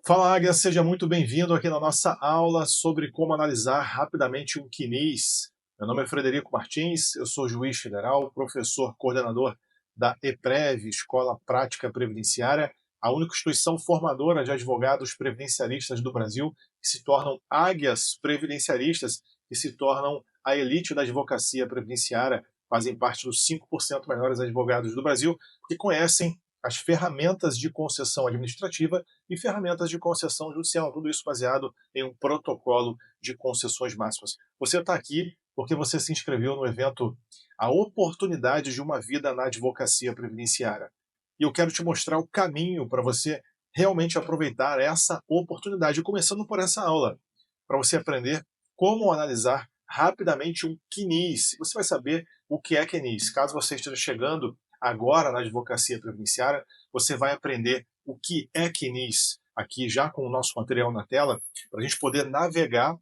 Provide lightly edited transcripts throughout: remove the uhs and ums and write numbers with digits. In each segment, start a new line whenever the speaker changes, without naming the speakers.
Fala, Águia, seja muito bem-vindo aqui na nossa aula sobre como analisar rapidamente um CNIS. Meu nome é Frederico Martins, eu sou juiz federal, professor coordenador da EPREV, Escola Prática Previdenciária, a única instituição formadora de advogados previdenciaristas do Brasil, que se tornam águias previdenciaristas, que se tornam a elite da advocacia previdenciária, fazem parte dos 5% melhores advogados do Brasil, que conhecem as ferramentas de concessão administrativa e ferramentas de concessão judicial, tudo isso baseado em um protocolo de concessões máximas. Você está aqui porque você se inscreveu no evento A Oportunidade de uma Vida na Advocacia Previdenciária. E eu quero te mostrar o caminho para você realmente aproveitar essa oportunidade, começando por essa aula, para você aprender como analisar rapidamente um CNIS. Você vai saber o que é CNIS. Caso você esteja chegando agora na advocacia previdenciária, você vai aprender o que é CNIS aqui já com o nosso material na tela, para a gente poder navegar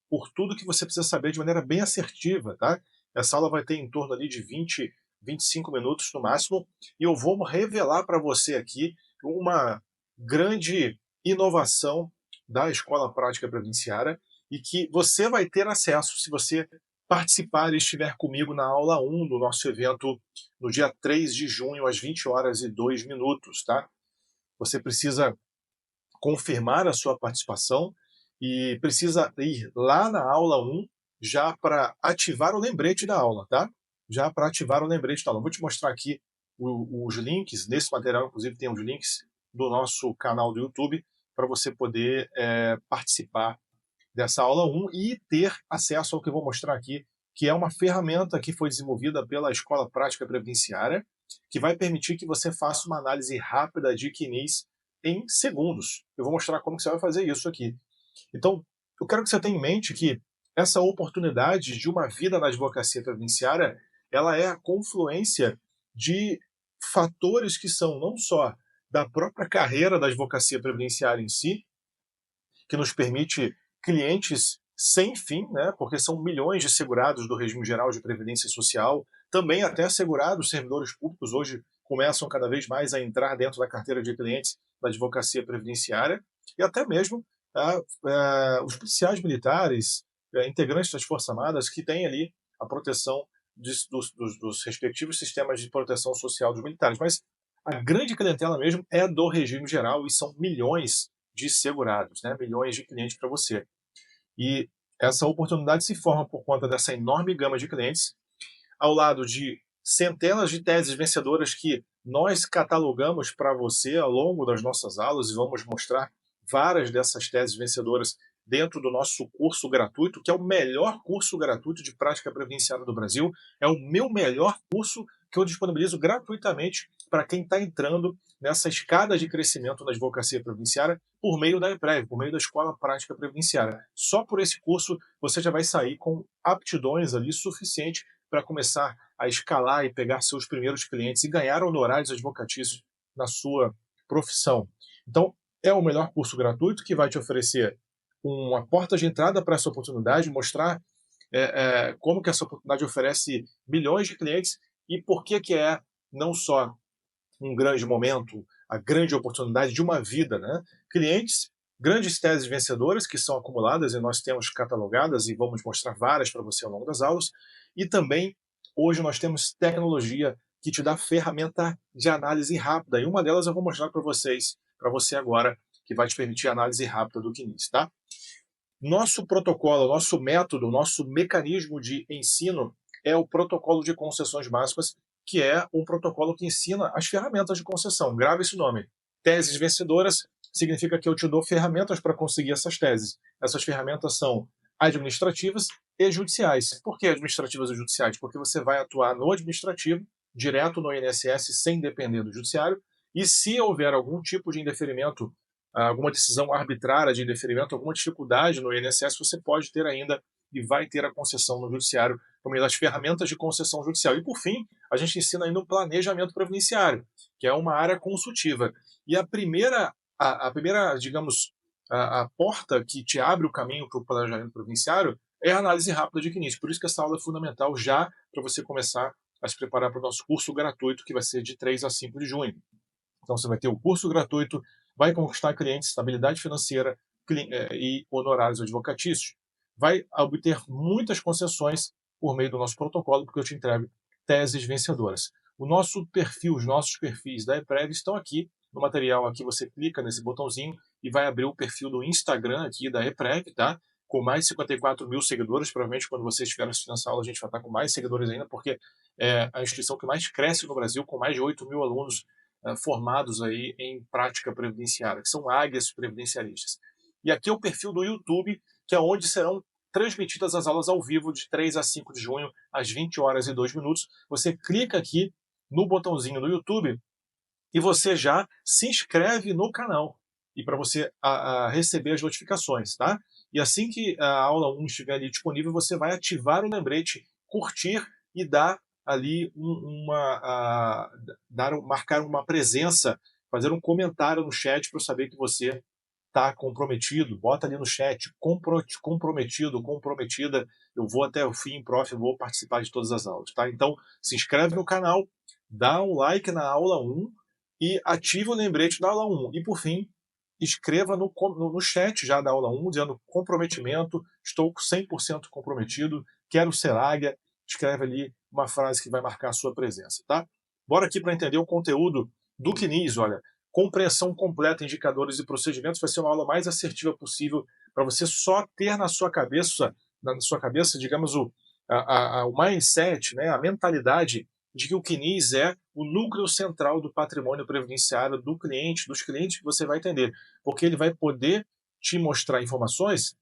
por tudo que você precisa saber de maneira bem assertiva, tá? Essa aula vai ter em torno ali de 20, 25 minutos no máximo, e eu vou revelar para você aqui uma grande inovação da Escola Prática Previdenciária e que você vai ter acesso se você participar e estiver comigo na aula 1 do nosso evento no dia 3 de junho, às 20 horas e 2 minutos, tá? Você precisa confirmar a sua participação e precisa ir lá na aula 1 já para ativar o lembrete da aula, tá? Já para ativar o lembrete da aula. Vou te mostrar aqui os links, nesse material, inclusive, tem os links do nosso canal do YouTube para você poder participar dessa aula 1 e ter acesso ao que eu vou mostrar aqui, que é uma ferramenta que foi desenvolvida pela Escola Prática Previdenciária, que vai permitir que você faça uma análise rápida de CNIS em segundos. Eu vou mostrar como você vai fazer isso aqui. Então, eu quero que você tenha em mente que essa oportunidade de uma vida na advocacia previdenciária, ela é a confluência de fatores que são não só da própria carreira da advocacia previdenciária em si, que nos permite clientes sem fim, né, porque são milhões de segurados do regime geral de previdência social, também até segurados, servidores públicos hoje começam cada vez mais a entrar dentro da carteira de clientes da advocacia previdenciária, e até mesmo os policiais militares, integrantes das Forças Armadas, que têm ali a proteção dos respectivos sistemas de proteção social dos militares. Mas a grande clientela mesmo é do regime geral e são milhões de segurados, né? Milhões de clientes para você. E essa oportunidade se forma por conta dessa enorme gama de clientes, ao lado de centenas de teses vencedoras que nós catalogamos para você ao longo das nossas aulas e vamos mostrar várias dessas teses vencedoras dentro do nosso curso gratuito, que é o melhor curso gratuito de prática previdenciária do Brasil. É o meu melhor curso que eu disponibilizo gratuitamente para quem está entrando nessa escada de crescimento na advocacia previdenciária por meio da EPREV, por meio da Escola Prática Previdenciária. Só por esse curso você já vai sair com aptidões ali suficiente para começar a escalar e pegar seus primeiros clientes e ganhar honorários advocatícios na sua profissão. Então, é o melhor curso gratuito que vai te oferecer uma porta de entrada para essa oportunidade, mostrar como que essa oportunidade oferece milhões de clientes e por que é não só um grande momento, a grande oportunidade de uma vida, né? Clientes, grandes teses vencedoras que são acumuladas e nós temos catalogadas e vamos mostrar várias para você ao longo das aulas, e também hoje nós temos tecnologia que te dá ferramenta de análise rápida, e uma delas eu vou mostrar para vocês, para você agora, que vai te permitir análise rápida do CNIS, tá? Nosso protocolo, nosso método, nosso mecanismo de ensino é o protocolo de concessões máximas, que é um protocolo que ensina as ferramentas de concessão. Grave esse nome. Teses vencedoras significa que eu te dou ferramentas para conseguir essas teses. Essas ferramentas são administrativas e judiciais. Por que administrativas e judiciais? Porque você vai atuar no administrativo, direto no INSS, sem depender do judiciário, e se houver algum tipo de indeferimento, alguma decisão arbitrária de indeferimento, alguma dificuldade no INSS, você pode ter ainda e vai ter a concessão no judiciário por meio das ferramentas de concessão judicial. E, por fim, a gente ensina ainda o planejamento previdenciário, que é uma área consultiva. E a primeira, digamos, a porta que te abre o caminho para o planejamento previdenciário é a análise rápida de CNIS. Por isso que essa aula é fundamental já para você começar a se preparar para o nosso curso gratuito, que vai ser de 3 a 5 de junho. Então você vai ter o curso gratuito, vai conquistar clientes, estabilidade financeira e honorários advocatícios. Vai obter muitas concessões por meio do nosso protocolo, porque eu te entrego teses vencedoras. O nosso perfil, os nossos perfis da EPREV estão aqui no material. Aqui você clica nesse botãozinho e vai abrir o perfil do Instagram aqui da EPREV, tá? Com mais de 54 mil seguidores. Provavelmente quando você estiver assistindo essa aula a gente vai estar com mais seguidores ainda, porque é a instituição que mais cresce no Brasil, com mais de 8 mil alunos formados aí em prática previdenciária, que são águias previdenciaristas. E aqui é o perfil do YouTube, que é onde serão transmitidas as aulas ao vivo de 3 a 5 de junho, às 20 horas e 2 minutos. Você clica aqui no botãozinho do YouTube e você já se inscreve no canal e para você receber as notificações, tá? E assim que a aula 1 estiver ali disponível, você vai ativar o lembrete, curtir e dar ali marcar uma presença, fazer um comentário no chat para eu saber que você está comprometido. Bota ali no chat, comprometido, comprometida. Eu vou até o fim, prof, eu vou participar de todas as aulas, tá? Então, se inscreve no canal, dá um like na aula 1 e ativa o lembrete da aula 1. E, por fim, escreva no chat já da aula 1, dizendo comprometimento, estou 100% comprometido, quero ser águia. Escreve ali uma frase que vai marcar a sua presença, tá? Bora aqui para entender o conteúdo do CNIS, olha. Compreensão completa, indicadores e procedimentos vai ser uma aula mais assertiva possível para você só ter na sua cabeça, digamos, o mindset, né, a mentalidade de que o CNIS é o núcleo central do patrimônio previdenciário do cliente, dos clientes que você vai atender, porque ele vai poder te mostrar informações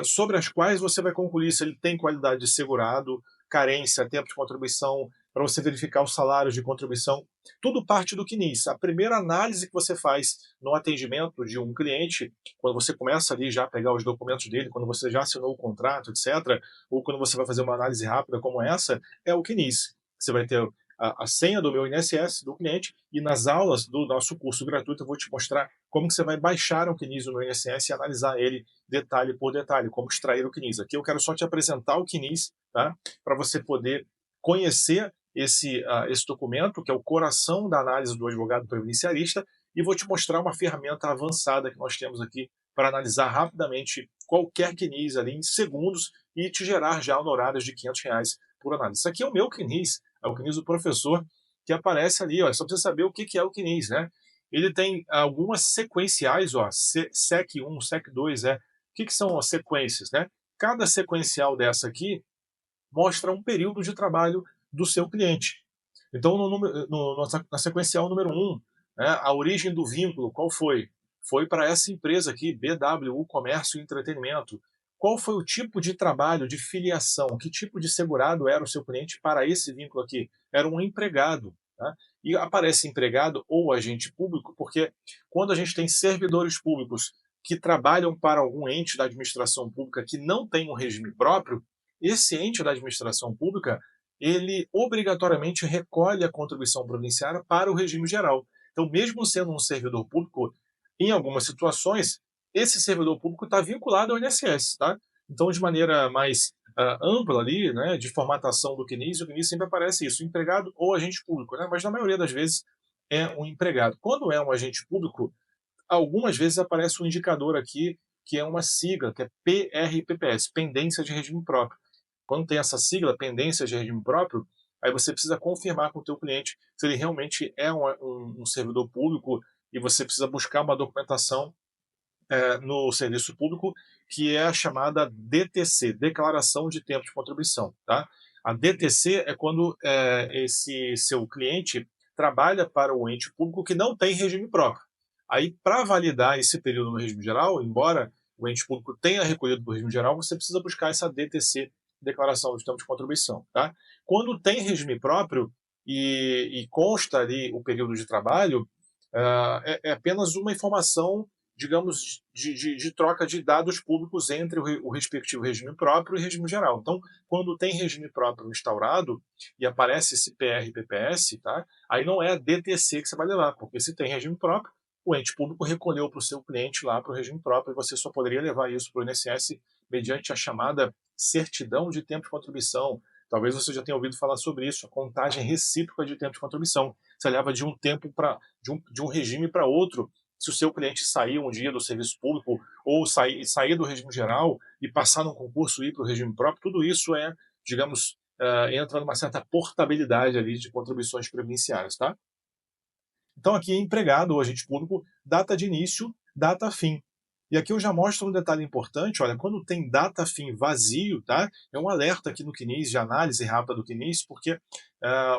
sobre as quais você vai concluir se ele tem qualidade de segurado, carência, tempo de contribuição, para você verificar os salários de contribuição. Tudo parte do CNIS. A primeira análise que você faz no atendimento de um cliente, quando você começa ali já a pegar os documentos dele, quando você já assinou o contrato, etc., ou quando você vai fazer uma análise rápida como essa, é o CNIS. Você vai ter a senha do meu INSS do cliente e nas aulas do nosso curso gratuito eu vou te mostrar como que você vai baixar o CNIS do meu INSS e analisar ele detalhe por detalhe, como extrair o CNIS. Aqui eu quero só te apresentar o CNIS, tá? Para você poder conhecer esse documento, que é o coração da análise do advogado previdenciarista, e vou te mostrar uma ferramenta avançada que nós temos aqui para analisar rapidamente qualquer CNIS ali em segundos e te gerar já honorários de R$ 500 por análise. Isso aqui é o meu CNIS, é o CNIS do professor, que aparece ali, ó, só precisa saber o que é o CNIS, né? Ele tem algumas sequenciais, ó, SEC 1, SEC 2, o que são as sequências, né? Cada sequencial dessa aqui mostra um período de trabalho do seu cliente. Então, na sequencial número 1, né, a origem do vínculo, qual foi? Foi para essa empresa aqui, BWU Comércio e Entretenimento. Qual foi o tipo de trabalho, de filiação? Que tipo de segurado era o seu cliente para esse vínculo aqui? Era um empregado. Tá? E aparece empregado ou agente público, porque quando a gente tem servidores públicos que trabalham para algum ente da administração pública que não tem um regime próprio, esse ente da administração pública, ele obrigatoriamente recolhe a contribuição previdenciária para o regime geral. Então, mesmo sendo um servidor público, em algumas situações, esse servidor público está vinculado ao INSS, tá? Então, de maneira mais ampla ali, né, de formatação do CNIS, o CNIS sempre aparece isso, empregado ou agente público, né? Mas na maioria das vezes é um empregado. Quando é um agente público, algumas vezes aparece um indicador aqui que é uma sigla, que é PRPPS, Pendência de Regime Próprio. Quando tem essa sigla, pendência de regime próprio, aí você precisa confirmar com o teu cliente se ele realmente é um servidor público e você precisa buscar uma documentação no serviço público que é a chamada DTC, Declaração de Tempo de Contribuição. Tá? A DTC é quando esse seu cliente trabalha para o ente público que não tem regime próprio. Aí, para validar esse período no regime geral, embora o ente público tenha recolhido para o regime geral, você precisa buscar essa DTC, Declaração de Tempo de Contribuição. Tá? Quando tem regime próprio e consta ali o período de trabalho, é apenas uma informação, digamos, de troca de dados públicos entre o respectivo regime próprio e regime geral. Então, quando tem regime próprio instaurado e aparece esse PRPPS, tá? Aí não é a DTC que você vai levar, porque se tem regime próprio, o ente público recolheu para o seu cliente lá para o regime próprio e você só poderia levar isso para o INSS mediante a chamada certidão de tempo de contribuição. Talvez você já tenha ouvido falar sobre isso, a contagem recíproca de tempo de contribuição. Você leva de um tempo de um regime para outro, se o seu cliente sair um dia do serviço público ou sair do regime geral e passar num concurso e ir para o regime próprio, tudo isso digamos, entra numa certa portabilidade ali de contribuições previdenciárias, tá? Então aqui é empregado ou agente público, data de início, data fim. E aqui eu já mostro um detalhe importante, olha, quando tem data fim vazio, tá? É um alerta aqui no CNIS, de análise rápida do CNIS, porque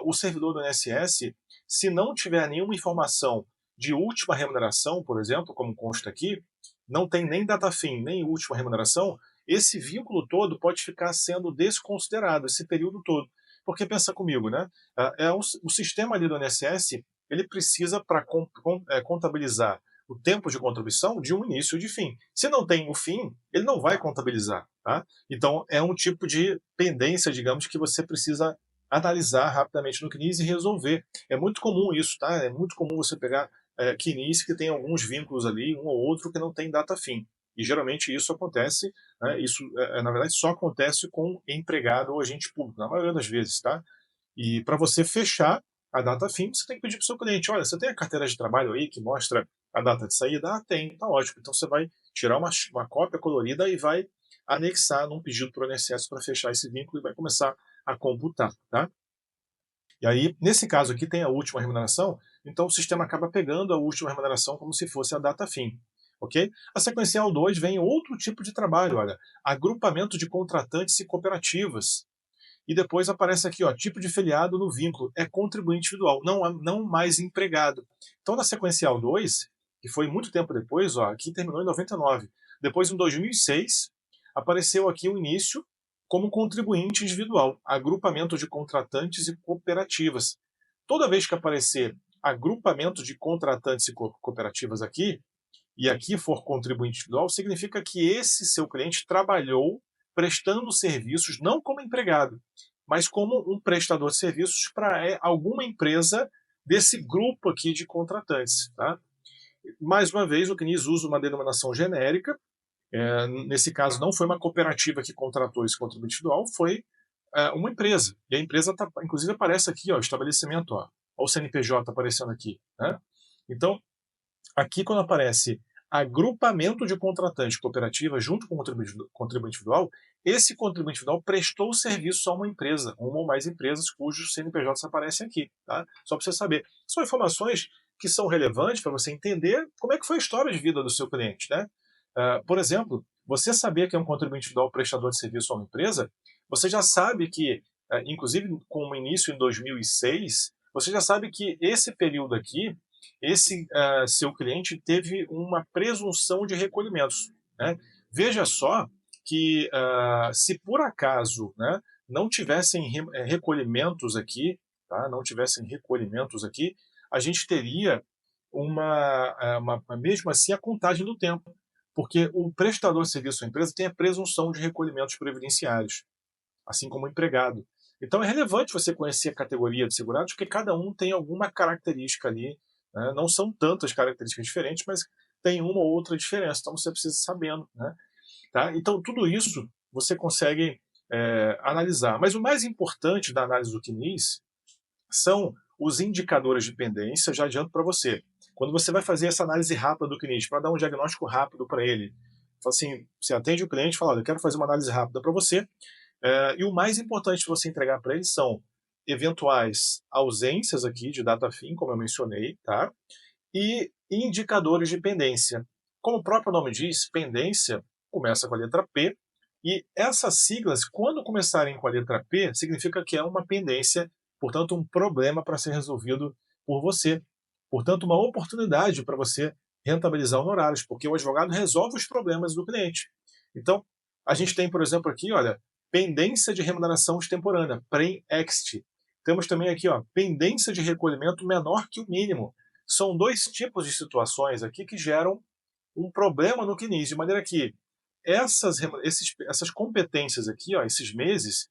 o servidor do INSS, se não tiver nenhuma informação de última remuneração, por exemplo, como consta aqui, não tem nem data fim, nem última remuneração, esse vínculo todo pode ficar sendo desconsiderado, esse período todo. Porque pensa comigo, né? O sistema ali do INSS, ele precisa, para contabilizar o tempo de contribuição, de um início e de fim. Se não tem o fim, ele não vai contabilizar. Tá? Então, é um tipo de pendência, digamos, que você precisa analisar rapidamente no CNIS e resolver. É muito comum isso, tá? É muito comum você pegar CNIS que tem alguns vínculos ali, um ou outro que não tem data fim. E geralmente isso acontece, né, isso na verdade só acontece com empregado ou agente público, na maioria das vezes, tá? E para você fechar a data fim, você tem que pedir para o seu cliente, olha, você tem a carteira de trabalho aí que mostra a data de saída? Ah, tem, tá ótimo. Então você vai tirar uma cópia colorida e vai anexar num pedido para o INSS para fechar esse vínculo e vai começar a computar, tá? E aí, nesse caso aqui, tem a última remuneração, então o sistema acaba pegando a última remuneração como se fosse a data fim. Ok? A sequencial 2 vem outro tipo de trabalho, olha, agrupamento de contratantes e cooperativas. E depois aparece aqui, ó, tipo de filiado no vínculo, é contribuinte individual, não mais empregado. Então, na sequencial 2, que foi muito tempo depois, ó, aqui terminou em 99. Depois, em 2006, apareceu aqui o início como contribuinte individual, agrupamento de contratantes e cooperativas. Toda vez que aparecer agrupamento de contratantes e cooperativas aqui, e aqui for contribuinte individual, significa que esse seu cliente trabalhou prestando serviços não como empregado, mas como um prestador de serviços para alguma empresa desse grupo aqui de contratantes. Tá? Mais uma vez, o CNIS usa uma denominação genérica. Nesse caso, não foi uma cooperativa que contratou esse contribuinte individual, foi uma empresa. E a empresa, inclusive, aparece aqui, ó, estabelecimento, ó o CNPJ aparecendo aqui. Né? Então, aqui quando aparece agrupamento de contratante cooperativa junto com o contribuinte individual, esse contribuinte individual prestou serviço a uma empresa, uma ou mais empresas cujos CNPJs aparecem aqui. Tá? Só para você saber. São informações que são relevantes para você entender como é que foi a história de vida do seu cliente. Né? Por exemplo, você saber que é um contribuinte individual prestador de serviço a uma empresa, você já sabe que, inclusive com o início em 2006, você já sabe que esse período aqui, esse seu cliente teve uma presunção de recolhimentos. Né? Veja só que se por acaso, né, não tivessem recolhimentos aqui, tá? Não tivessem recolhimentos aqui, a gente teria mesmo assim a contagem do tempo, porque o prestador de serviço à empresa tem a presunção de recolhimentos previdenciários, assim como o empregado. Então é relevante você conhecer a categoria de segurados, porque cada um tem alguma característica ali, né? Não são tantas características diferentes, mas tem uma ou outra diferença, então você precisa sabendo. Né? Tá? Então tudo isso você consegue analisar. Mas o mais importante da análise do CNIS são os indicadores de pendência, já adianto para você. Quando você vai fazer essa análise rápida do cliente, para dar um diagnóstico rápido para ele, assim, você atende o cliente e fala, olha, eu quero fazer uma análise rápida para você, e o mais importante você entregar para ele são eventuais ausências aqui de data fim, como eu mencionei, tá? E indicadores de pendência. Como o próprio nome diz, pendência começa com a letra P, e essas siglas, quando começarem com a letra P, significa que é uma pendência, portanto, um problema para ser resolvido por você. Portanto, uma oportunidade para você rentabilizar honorários, porque o advogado resolve os problemas do cliente. Então, a gente tem, por exemplo, aqui, olha, pendência de remuneração extemporânea, pre-exit. Temos também aqui, ó, pendência de recolhimento menor que o mínimo. São dois tipos de situações aqui que geram um problema no CNIS, de maneira que essas competências aqui, ó, esses meses,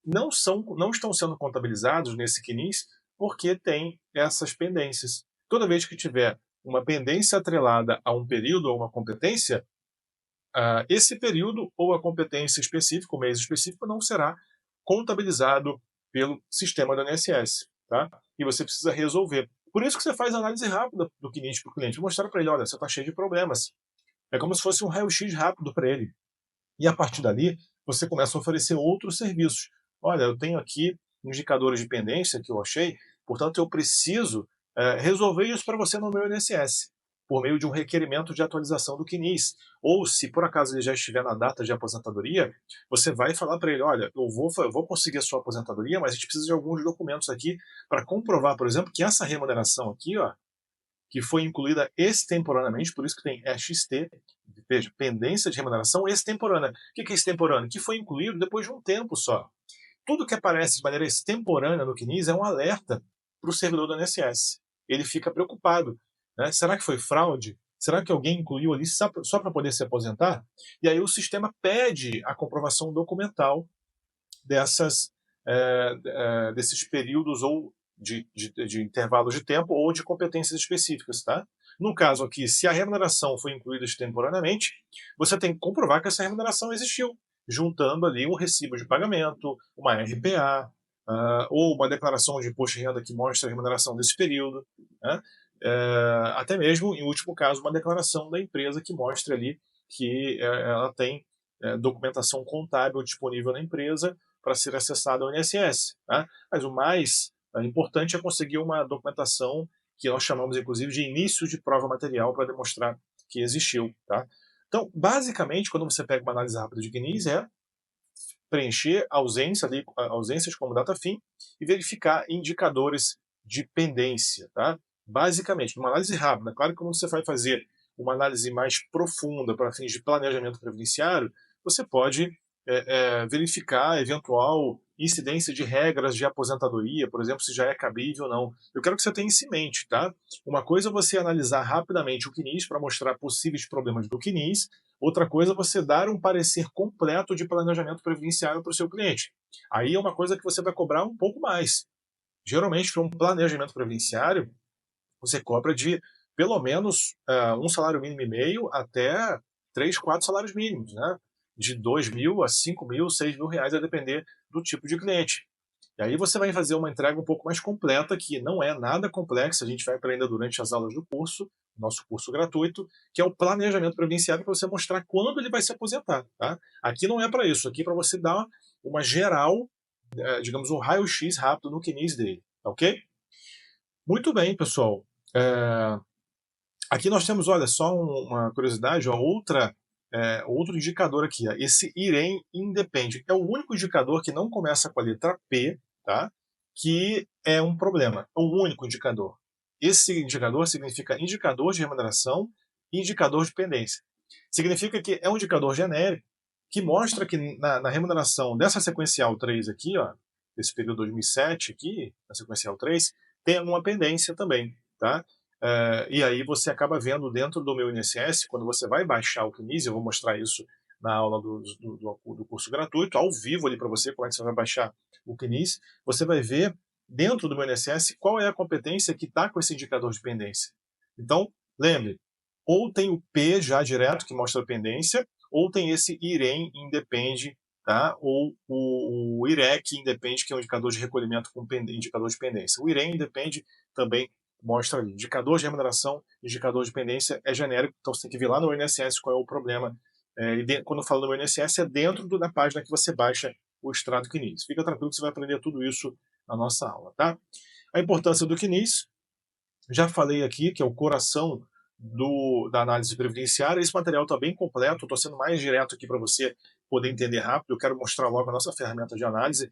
não estão sendo contabilizados nesse CNIS porque tem essas pendências. Toda vez que tiver uma pendência atrelada a um período ou uma competência, esse período ou a competência específica, o mês específico, não será contabilizado pelo sistema do INSS. Tá? E você precisa resolver. Por isso que você faz análise rápida do CNIS para o cliente, mostrar para ele, olha, você está cheio de problemas. É como se fosse um raio-x rápido para ele. E a partir dali, você começa a oferecer outros serviços. Olha, eu tenho aqui indicadores de pendência que eu achei, portanto eu preciso resolver isso para você no meu INSS, por meio de um requerimento de atualização do CNIS. Ou se por acaso ele já estiver na data de aposentadoria, você vai falar para ele, olha, eu vou conseguir a sua aposentadoria, mas a gente precisa de alguns documentos aqui para comprovar, por exemplo, que essa remuneração aqui, ó, que foi incluída extemporaneamente, por isso que tem EXT, veja, pendência de remuneração extemporânea. O que é extemporâneo? Que foi incluído depois de um tempo só. Tudo que aparece de maneira extemporânea no CNIS é um alerta para o servidor do INSS. Ele fica preocupado. Né? Será que foi fraude? Será que alguém incluiu ali só para poder se aposentar? E aí o sistema pede a comprovação documental desses períodos ou de intervalos de tempo ou de competências específicas, tá? No caso aqui, se a remuneração foi incluída extemporaneamente, você tem que comprovar que essa remuneração existiu, juntando ali um recibo de pagamento, uma RPA, ou uma declaração de imposto de renda que mostra a remuneração desse período, né? Até mesmo, em último caso, uma declaração da empresa que mostre ali que ela tem documentação contábil disponível na empresa para ser acessada ao INSS. Tá? Mas o mais importante é conseguir uma documentação que nós chamamos, inclusive, de início de prova material para demonstrar que existiu. Tá? Então, basicamente, quando você pega uma análise rápida de CNIS, é preencher ausências como data fim e verificar indicadores de pendência. Tá? Basicamente, numa análise rápida, claro que quando você vai fazer uma análise mais profunda para fins de planejamento previdenciário, você pode verificar a eventual incidência de regras de aposentadoria, por exemplo, se já é cabível ou não. Eu quero que você tenha isso em mente, tá? Uma coisa é você analisar rapidamente o CNIS para mostrar possíveis problemas do CNIS, outra coisa é você dar um parecer completo de planejamento previdenciário para o seu cliente. Aí é uma coisa que você vai cobrar um pouco mais. Geralmente, para um planejamento previdenciário, você cobra de pelo menos um salário mínimo e meio até 3, 4 salários mínimos, né? De 2 mil a 5 mil, 6 mil reais, a depender do tipo de cliente. E aí você vai fazer uma entrega um pouco mais completa, que não é nada complexa, a gente vai aprender durante as aulas do curso, nosso curso gratuito, que é o planejamento previdenciário para você mostrar quando ele vai se aposentar. Tá? Aqui não é para isso, aqui é para você dar uma geral, digamos, um raio-x rápido no CNIS dele, tá ok? Muito bem, pessoal. Aqui nós temos, olha, só uma curiosidade, outro indicador aqui. Ó. Esse IREM Independe é o único indicador que não começa com a letra P, tá? Que é um problema. É o único indicador. Esse indicador significa indicador de remuneração e indicador de pendência. Significa que é um indicador genérico que mostra que na remuneração dessa sequencial 3 aqui, ó, desse período 2007 aqui, na sequencial 3, tem uma pendência também, tá? E aí você acaba vendo dentro do meu INSS, quando você vai baixar o CNIS, eu vou mostrar isso na aula do curso gratuito, ao vivo ali para você, como é que você vai baixar o CNIS, você vai ver dentro do meu INSS qual é a competência que está com esse indicador de pendência. Então, lembre, ou tem o P já direto, que mostra a pendência, ou tem esse IREM Independe, tá? Ou o IREC Independe, que é um indicador de recolhimento com indicador de pendência. O IREM Independe também mostra ali. Indicador de remuneração, indicador de pendência é genérico, então você tem que ver lá no INSS qual é o problema. Quando eu falo no INSS, é dentro da página que você baixa o extrato CNIS. Fica tranquilo que você vai aprender tudo isso na nossa aula, tá? A importância do CNIS, já falei aqui, que é o coração da análise previdenciária. Esse material está bem completo, estou sendo mais direto aqui para você poder entender rápido. Eu quero mostrar logo a nossa ferramenta de análise,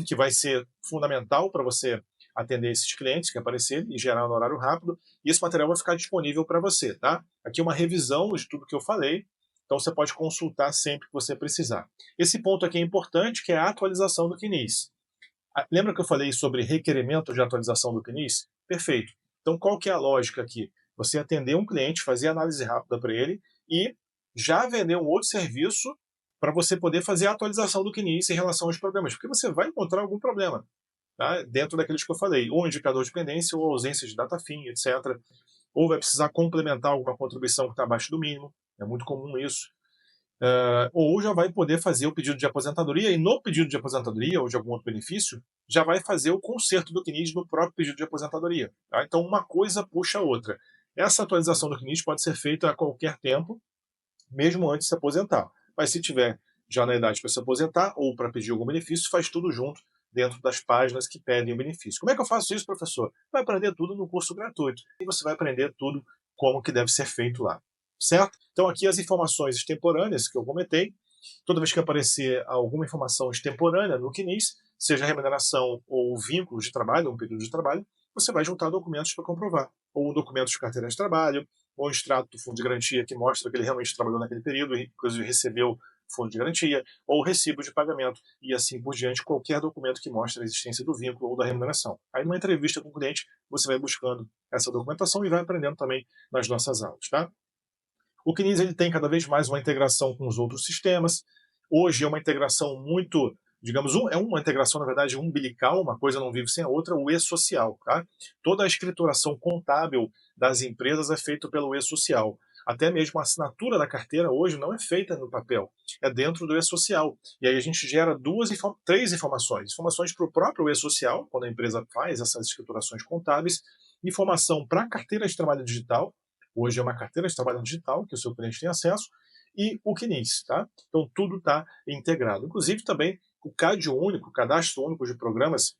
que vai ser fundamental para você atender esses clientes que aparecerem e gerar no horário rápido, e esse material vai ficar disponível para você, tá? Aqui uma revisão de tudo que eu falei, então você pode consultar sempre que você precisar. Esse ponto aqui é importante, que é a atualização do CNIS. Lembra que eu falei sobre requerimento de atualização do CNIS? Perfeito. Então qual que é a lógica aqui? Você atender um cliente, fazer análise rápida para ele e já vender um outro serviço para você poder fazer a atualização do CNIS em relação aos problemas, porque você vai encontrar algum problema, tá? Dentro daqueles que eu falei, ou indicador de pendência, ou ausência de data fim, etc. Ou vai precisar complementar alguma contribuição que está abaixo do mínimo, é muito comum isso. ou já vai poder fazer o pedido de aposentadoria, e no pedido de aposentadoria ou de algum outro benefício, já vai fazer o conserto do CNIS no próprio pedido de aposentadoria. Tá? Então, uma coisa puxa a outra. Essa atualização do CNIS pode ser feita a qualquer tempo, mesmo antes de se aposentar. Mas se tiver já na idade para se aposentar ou para pedir algum benefício, faz tudo junto dentro das páginas que pedem o benefício. Como é que eu faço isso, professor? Vai aprender tudo no curso gratuito. E você vai aprender tudo como que deve ser feito lá. Certo? Então aqui as informações extemporâneas que eu comentei. Toda vez que aparecer alguma informação extemporânea no CNIS, seja remuneração ou vínculo de trabalho, um período de trabalho, você vai juntar documentos para comprovar. Ou documentos de carteira de trabalho, ou um extrato do fundo de garantia que mostra que ele realmente trabalhou naquele período e inclusive recebeu fundo de garantia, ou recibo de pagamento, e assim por diante, qualquer documento que mostre a existência do vínculo ou da remuneração. Aí, numa entrevista com o cliente, você vai buscando essa documentação e vai aprendendo também nas nossas aulas, tá? O CNIS ele tem cada vez mais uma integração com os outros sistemas. Hoje é uma integração muito, digamos, é uma integração, na verdade, umbilical, uma coisa não vive sem a outra, o e-social. Tá? Toda a escrituração contábil das empresas é feita pelo e-social. Até mesmo a assinatura da carteira hoje não é feita no papel, é dentro do e-social. E aí a gente gera três informações. Informações para o próprio e-social, quando a empresa faz essas escriturações contábeis, informação para a carteira de trabalho digital, hoje é uma carteira de trabalho digital que o seu cliente tem acesso, e o CNIS, tá? Então tudo está integrado. Inclusive também o CAD único, Cadastro Único de Programas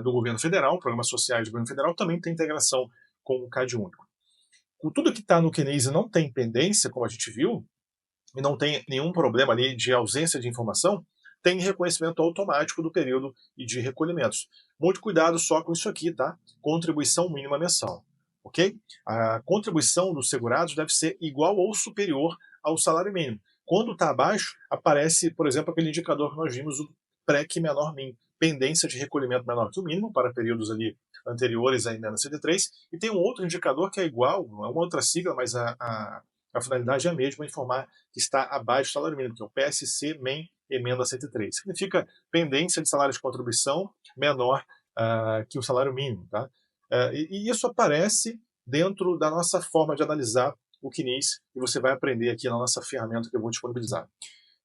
do Governo Federal, Programas Sociais do Governo Federal, também tem integração com o CAD único. Com tudo que está no CNIS não tem pendência, como a gente viu, e não tem nenhum problema ali de ausência de informação, tem reconhecimento automático do período e de recolhimentos. Muito cuidado só com isso aqui, tá? Contribuição mínima mensal, ok? A contribuição dos segurados deve ser igual ou superior ao salário mínimo. Quando está abaixo, aparece, por exemplo, aquele indicador que nós vimos, o PREC menor min, pendência de recolhimento menor que o mínimo, para períodos ali anteriores à emenda 103, e tem um outro indicador que é igual, não é uma outra sigla, mas a finalidade é a mesma, informar que está abaixo do salário mínimo, que é o PSC-MEN Emenda 103. Significa pendência de salário de contribuição menor que o salário mínimo. Tá? E isso aparece dentro da nossa forma de analisar o CNIS, e você vai aprender aqui na nossa ferramenta que eu vou disponibilizar.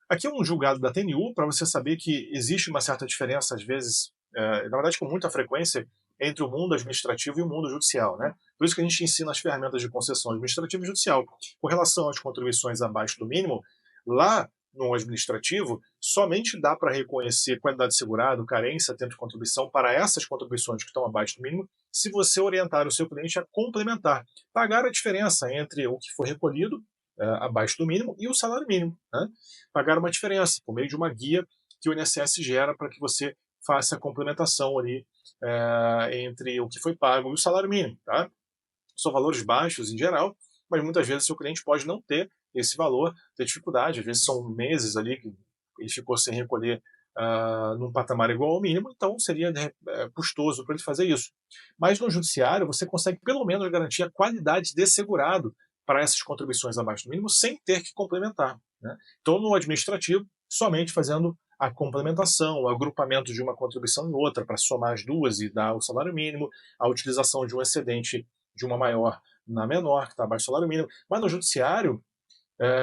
Aqui é um julgado da TNU, para você saber que existe uma certa diferença, às vezes, na verdade com muita frequência, entre o mundo administrativo e o mundo judicial. Né? Por isso que a gente ensina as ferramentas de concessão administrativa e judicial. Com relação às contribuições abaixo do mínimo, lá no administrativo, somente dá para reconhecer qualidade de segurado, carência, tempo de contribuição para essas contribuições que estão abaixo do mínimo, se você orientar o seu cliente a complementar, pagar a diferença entre o que foi recolhido abaixo do mínimo e o salário mínimo. Né? Pagar uma diferença por meio de uma guia que o INSS gera para que você faça a complementação ali entre o que foi pago e o salário mínimo. Tá? São valores baixos em geral, mas muitas vezes o seu cliente pode não ter esse valor, ter dificuldade, às vezes são meses ali que ele ficou sem recolher num patamar igual ao mínimo, então seria custoso para ele fazer isso. Mas no judiciário você consegue pelo menos garantir a qualidade de segurado para essas contribuições abaixo do mínimo sem ter que complementar. Né? Então no administrativo, somente fazendo a complementação, o agrupamento de uma contribuição em outra para somar as duas e dar o salário mínimo, a utilização de um excedente de uma maior na menor, que está abaixo do salário mínimo. Mas no judiciário,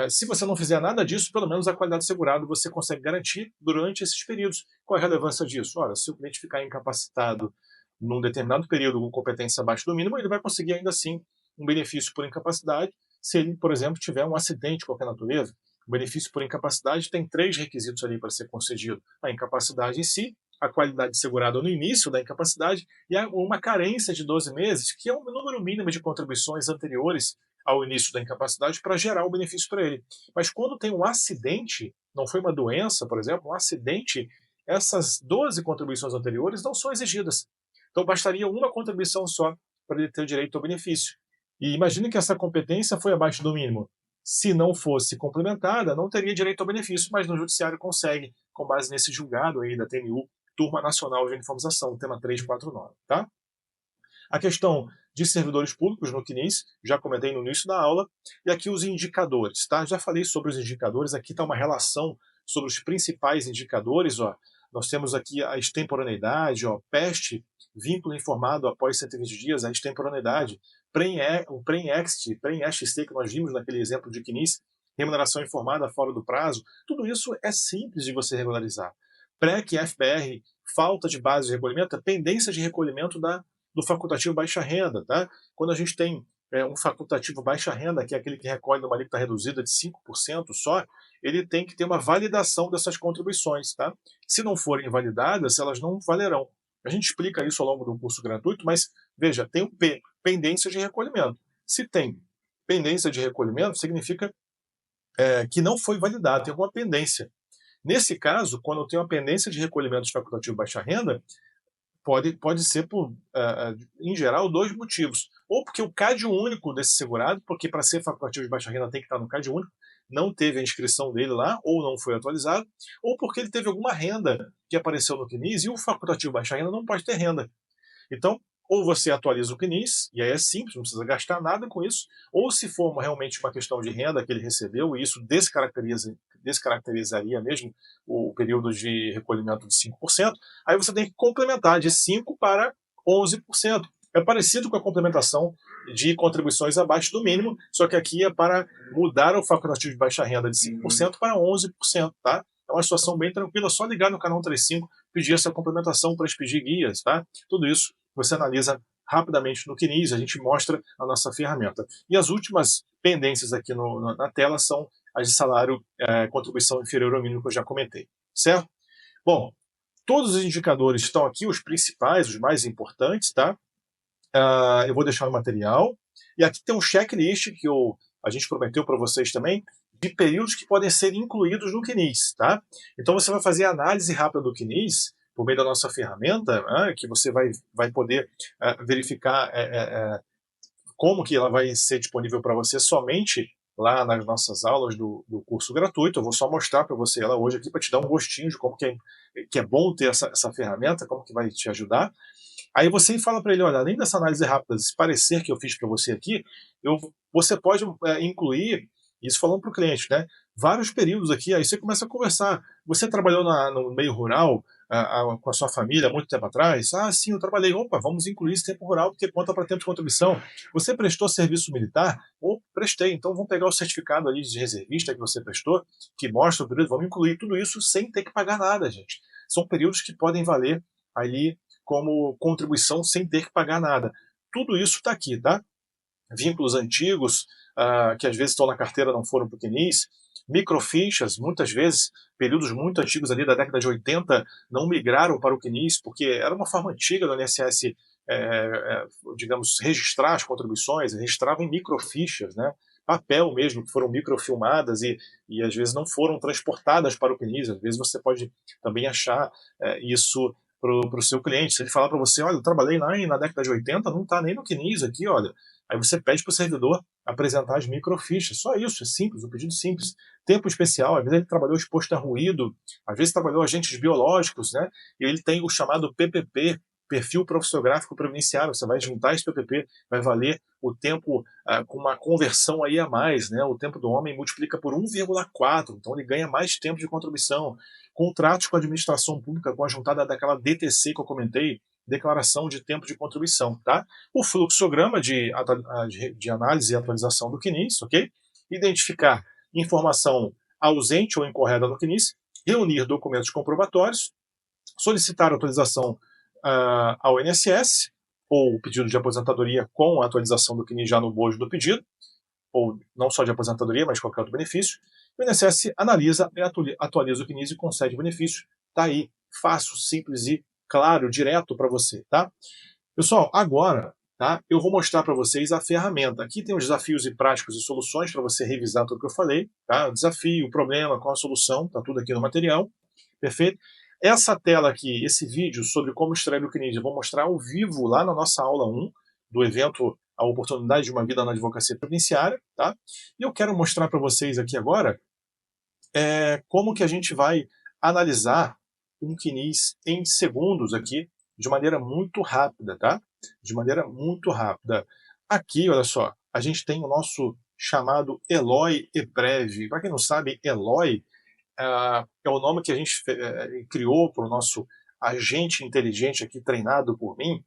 se você não fizer nada disso, pelo menos a qualidade de segurado você consegue garantir durante esses períodos. Qual é a relevância disso? Ora, se o cliente ficar incapacitado num determinado período com competência abaixo do mínimo, ele vai conseguir ainda assim um benefício por incapacidade se ele, por exemplo, tiver um acidente de qualquer natureza. O benefício por incapacidade tem 3 requisitos ali para ser concedido. A incapacidade em si, a qualidade de segurado no início da incapacidade e uma carência de 12 meses, que é um número mínimo de contribuições anteriores ao início da incapacidade para gerar o benefício para ele. Mas quando tem um acidente, não foi uma doença, por exemplo, um acidente, essas 12 contribuições anteriores não são exigidas. Então bastaria uma contribuição só para ele ter direito ao benefício. E imagine que essa competência foi abaixo do mínimo. Se não fosse complementada, não teria direito ao benefício, mas no judiciário consegue, com base nesse julgado aí da TNU, Turma Nacional de Uniformização, tema 349. Tá? A questão de servidores públicos no CNIS, já comentei no início da aula, e aqui os indicadores. Tá? Já falei sobre os indicadores, aqui está uma relação sobre os principais indicadores. Ó. Nós temos aqui a extemporaneidade, ó, PEST, vínculo informado após 120 dias, a extemporaneidade, o PREM-EXT, PREM-XT, que nós vimos naquele exemplo de CNIS, remuneração informada fora do prazo, tudo isso é simples de você regularizar. PREC, FBR, falta de base de recolhimento, a pendência de recolhimento do facultativo baixa renda. Tá? Quando a gente tem um facultativo baixa renda, que é aquele que recolhe numa alíquota reduzida de 5% só, ele tem que ter uma validação dessas contribuições. Tá? Se não forem validadas, elas não valerão. A gente explica isso ao longo do curso gratuito, mas veja, tem o P, pendência de recolhimento. Se tem pendência de recolhimento, significa que não foi validado, tem alguma pendência. Nesse caso, quando eu tenho uma pendência de recolhimento de facultativo baixa renda, pode ser por, em geral, dois motivos. Ou porque o CAD único desse segurado, porque para ser facultativo de baixa renda tem que estar no CAD único, não teve a inscrição dele lá, ou não foi atualizado, ou porque ele teve alguma renda que apareceu no CNIS e o facultativo baixa renda não pode ter renda. Então, ou você atualiza o CNIS, e aí é simples, não precisa gastar nada com isso, ou se for realmente uma questão de renda que ele recebeu, e isso descaracterizaria mesmo o período de recolhimento de 5%, aí você tem que complementar de 5% para 11%. É parecido com a complementação de contribuições abaixo do mínimo, só que aqui é para mudar o facultativo de baixa renda de 5% para 11%, tá? É uma situação bem tranquila, só ligar no canal 35, pedir essa complementação para expedir guias, tá? Tudo isso você analisa rapidamente no CNIS, a gente mostra a nossa ferramenta. E as últimas pendências aqui na tela são as de salário, contribuição inferior ao mínimo que eu já comentei, certo? Bom, todos os indicadores estão aqui, os principais, os mais importantes, tá? Eu vou deixar no material. E aqui tem um checklist que a gente prometeu para vocês também, de períodos que podem ser incluídos no CNIS, tá? Então você vai fazer a análise rápida do CNIS, por meio da nossa ferramenta, que você vai poder verificar como que ela vai ser disponível para você somente lá nas nossas aulas do curso gratuito. Eu vou só mostrar para você ela hoje aqui para te dar um gostinho de como que é bom ter essa ferramenta, como que vai te ajudar. Aí você fala para ele, olha, além dessa análise rápida, desse parecer que eu fiz para você aqui, você pode incluir, isso falando para o cliente, né, vários períodos aqui, aí você começa a conversar. Você trabalhou no meio rural com a sua família há muito tempo atrás? Ah, sim, eu trabalhei. Opa, vamos incluir esse tempo rural, porque conta para tempo de contribuição. Você prestou serviço militar? Ou prestei, então vamos pegar o certificado ali de reservista que você prestou, que mostra o período, vamos incluir tudo isso sem ter que pagar nada, gente. São períodos que podem valer ali como contribuição sem ter que pagar nada. Tudo isso está aqui, tá? Vínculos antigos, que às vezes estão na carteira, não foram para o CNIS, microfichas, muitas vezes, períodos muito antigos ali da década de 80, não migraram para o CNIS, porque era uma forma antiga do INSS, digamos, registrar as contribuições, registrava em microfichas, né? Papel mesmo, que foram microfilmadas e às vezes não foram transportadas para o CNIS. Às vezes você pode também achar isso para o seu cliente. Se ele falar para você, olha, eu trabalhei lá na década de 80, não está nem no CNIS aqui, olha. Aí você pede para o servidor apresentar as microfichas. Só isso, é simples, um pedido simples. Tempo especial, às vezes ele trabalhou exposto a ruído, às vezes trabalhou agentes biológicos, né? E ele tem o chamado PPP, perfil profissiográfico previdenciário. Você vai juntar esse PPP, vai valer o tempo com uma conversão aí a mais, né? O tempo do homem multiplica por 1,4, então ele ganha mais tempo de contribuição. Contratos com a administração pública, com a juntada daquela DTC que eu comentei, declaração de tempo de contribuição, tá? O fluxograma de análise e atualização do CNIS, ok? Identificar informação ausente ou incorreta no CNIS, reunir documentos comprobatórios, solicitar atualização ao INSS, ou pedido de aposentadoria com a atualização do CNIS já no bojo do pedido, ou não só de aposentadoria, mas qualquer outro benefício. O INSS analisa e atualiza o CNIS e concede benefício. Tá aí, fácil, simples e claro, direto para você, tá? Pessoal, agora, tá? Eu vou mostrar para vocês a ferramenta. Aqui tem os desafios e práticos e soluções para você revisar tudo que eu falei, tá? O desafio, o problema, qual a solução, tá tudo aqui no material, perfeito? Essa tela aqui, esse vídeo sobre como extrair o CNIS, eu vou mostrar ao vivo lá na nossa aula 1 do evento A Oportunidade de uma Vida na Advocacia Previdenciária, tá? E eu quero mostrar para vocês aqui agora como que a gente vai analisar um CNIS em segundos aqui, de maneira muito rápida, tá? De maneira muito rápida. Aqui, olha só, a gente tem o nosso chamado Eloy ePrev. Para quem não sabe, Eloy é o nome que a gente criou para o nosso agente inteligente aqui, treinado por mim,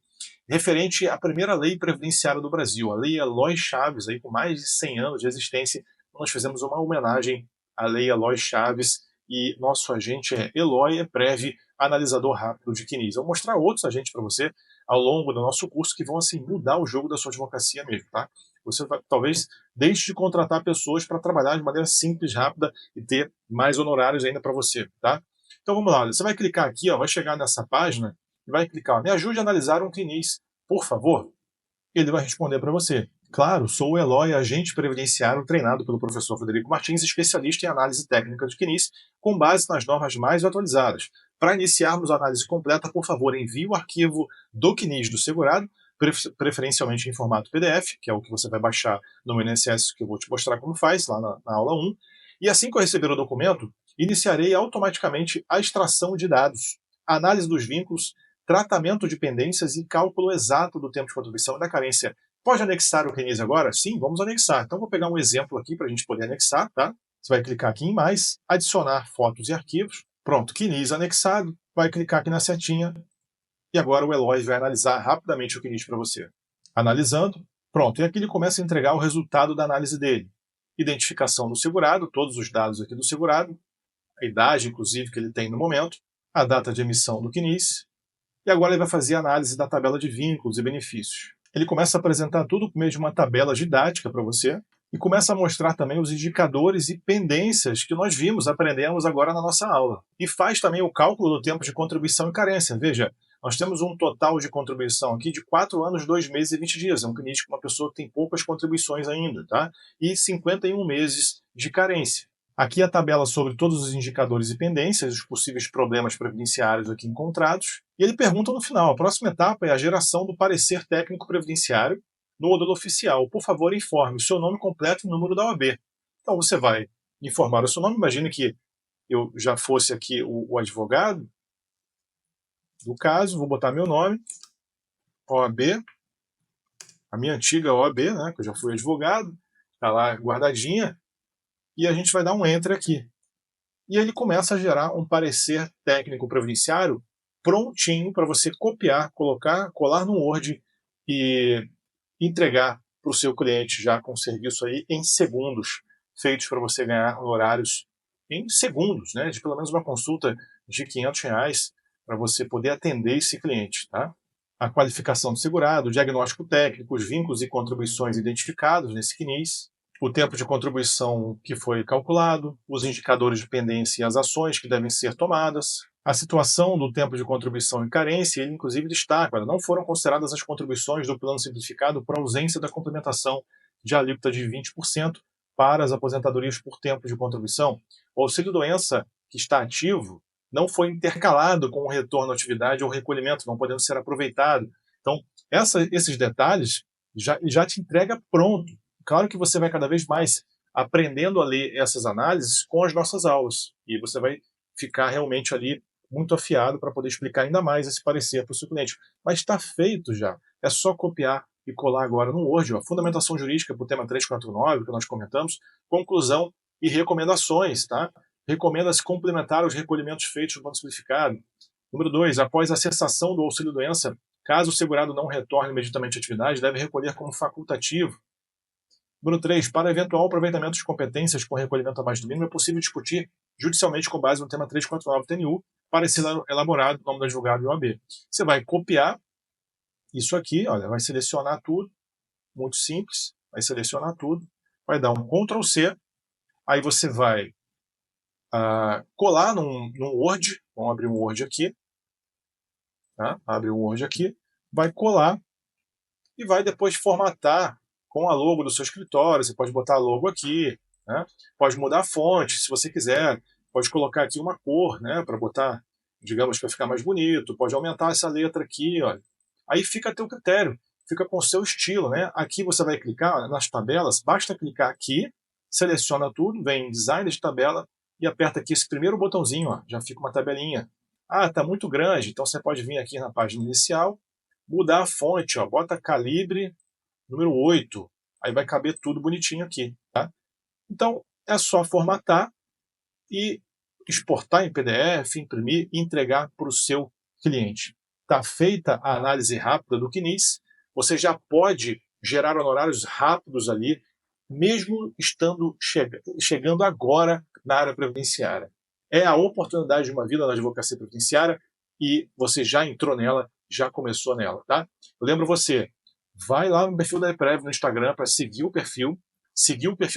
referente à primeira lei previdenciária do Brasil, a Lei Eloy Chaves, aí, com mais de 100 anos de existência, nós fizemos uma homenagem à Lei Eloy Chaves, e nosso agente é Eloy Eprev, analisador rápido de CNIS. Eu vou mostrar outros agentes para você ao longo do nosso curso que vão assim mudar o jogo da sua advocacia mesmo, tá? Você vai, talvez deixe de contratar pessoas para trabalhar de maneira simples, rápida e ter mais honorários ainda para você, tá? Então vamos lá, você vai clicar aqui, ó, vai chegar nessa página e vai clicar, me ajude a analisar um CNIS, por favor. Ele vai responder para você. Claro, sou o Eloy, agente previdenciário treinado pelo professor Frederico Martins, especialista em análise técnica de CNIS, com base nas normas mais atualizadas. Para iniciarmos a análise completa, por favor, envie o arquivo do CNIS do segurado, preferencialmente em formato PDF, que é o que você vai baixar no INSS, que eu vou te mostrar como faz, lá na aula 1. E assim que eu receber o documento, iniciarei automaticamente a extração de dados, análise dos vínculos, tratamento de pendências e cálculo exato do tempo de contribuição e da carência. Pode anexar o CNIS agora? Sim, vamos anexar. Então vou pegar um exemplo aqui para a gente poder anexar, tá? Você vai clicar aqui em mais, adicionar fotos e arquivos. Pronto, CNIS anexado. Vai clicar aqui na setinha e agora o Eloy vai analisar rapidamente o CNIS para você. Analisando, pronto. E aqui ele começa a entregar o resultado da análise dele. Identificação do segurado, todos os dados aqui do segurado, a idade, inclusive, que ele tem no momento, a data de emissão do CNIS, e agora ele vai fazer a análise da tabela de vínculos e benefícios. Ele começa a apresentar tudo por meio de uma tabela didática para você e começa a mostrar também os indicadores e pendências que nós aprendemos agora na nossa aula. E faz também o cálculo do tempo de contribuição e carência. Veja, nós temos um total de contribuição aqui de 4 anos, 2 meses e 20 dias. É um CNIS com uma pessoa que tem poucas contribuições ainda, tá? E 51 meses de carência. Aqui a tabela sobre todos os indicadores e pendências, os possíveis problemas previdenciários aqui encontrados. E ele pergunta no final, a próxima etapa é a geração do parecer técnico previdenciário no módulo oficial. Por favor, informe o seu nome completo e o número da OAB. Então você vai informar o seu nome. Imagine que eu já fosse aqui o advogado do caso, vou botar meu nome, OAB, a minha antiga OAB, né, que eu já fui advogado, está lá guardadinha, e a gente vai dar um Enter aqui. E ele começa a gerar um parecer técnico previdenciário prontinho para você copiar, colocar, colar no Word e entregar para o seu cliente já com o serviço aí em segundos, feitos para você ganhar horários em segundos, né, de pelo menos uma consulta de R$ 500 para você poder atender esse cliente, tá? A qualificação do segurado, o diagnóstico técnico, os vínculos e contribuições identificados nesse CNIS, o tempo de contribuição que foi calculado, os indicadores de pendência e as ações que devem ser tomadas, a situação do tempo de contribuição e carência, ele inclusive destaca, não foram consideradas as contribuições do plano simplificado por ausência da complementação de alíquota de 20% para as aposentadorias por tempo de contribuição. O auxílio-doença que está ativo não foi intercalado com o retorno à atividade ou recolhimento, não podendo ser aproveitado. Então, esses detalhes já te entrega pronto. Claro que você vai cada vez mais aprendendo a ler essas análises com as nossas aulas. E você vai ficar realmente ali muito afiado para poder explicar ainda mais esse parecer para o seu cliente. Mas está feito já. É só copiar e colar agora no Word. Ó, fundamentação jurídica para o tema 349, que nós comentamos, conclusão e recomendações. Tá? Recomenda-se complementar os recolhimentos feitos no plano simplificado. Número 2, após a cessação do auxílio-doença, caso o segurado não retorne imediatamente à atividade, deve recolher como facultativo. Número 3, para eventual aproveitamento de competências com recolhimento abaixo do mínimo, é possível discutir judicialmente com base no tema 349 TNU, para ser elaborado o nome do advogado e OAB. Você vai copiar isso aqui, olha, vai selecionar tudo, muito simples, vai selecionar tudo, vai dar um Ctrl C, aí você vai colar num Word, vamos abrir um Word aqui, tá? Abre um Word aqui, vai colar e vai depois formatar com a logo do seu escritório. Você pode botar a logo aqui, né? Pode mudar a fonte se você quiser, pode colocar aqui uma cor, né, para botar, digamos, para ficar mais bonito, pode aumentar essa letra aqui, olha. Aí fica a teu critério, fica com o seu estilo, né? Aqui você vai clicar nas tabelas, basta clicar aqui, seleciona tudo, vem em design de tabela e aperta aqui esse primeiro botãozinho, ó, já fica uma tabelinha. Ah, tá muito grande, então você pode vir aqui na página inicial, mudar a fonte, ó, bota calibre número 8, aí vai caber tudo bonitinho aqui, tá? Então, é só formatar e exportar em PDF, imprimir e entregar para o seu cliente. Está feita a análise rápida do CNIS, você já pode gerar honorários rápidos ali mesmo chegando agora na área previdenciária. É a oportunidade de uma vida na advocacia previdenciária e você já entrou nela, já começou nela, tá? Eu lembro você, vai lá no perfil da EPREV no Instagram para seguir o perfil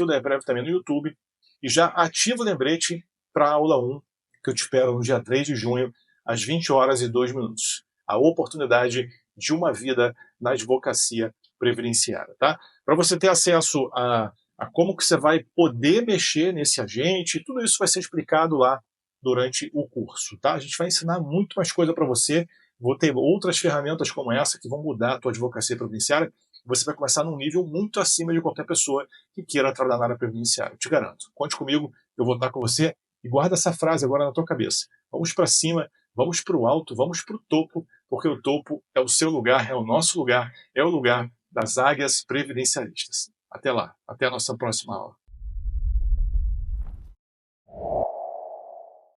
da EPREV também no YouTube e já ativa o lembrete para a aula 1, que eu te espero no dia 3 de junho, às 20 horas e 2 minutos. A oportunidade de uma vida na advocacia previdenciária, tá? Para você ter acesso a como que você vai poder mexer nesse agente, tudo isso vai ser explicado lá durante o curso, tá? A gente vai ensinar muito mais coisa para você, vou ter outras ferramentas como essa que vão mudar a tua advocacia previdenciária, você vai começar num nível muito acima de qualquer pessoa que queira trabalhar na área previdenciária, eu te garanto. Conte comigo, eu vou estar com você e guarda essa frase agora na tua cabeça. Vamos para cima, vamos para o alto, vamos para o topo, porque o topo é o seu lugar, é o nosso lugar, é o lugar das águias previdenciaristas. Até lá, até a nossa próxima aula.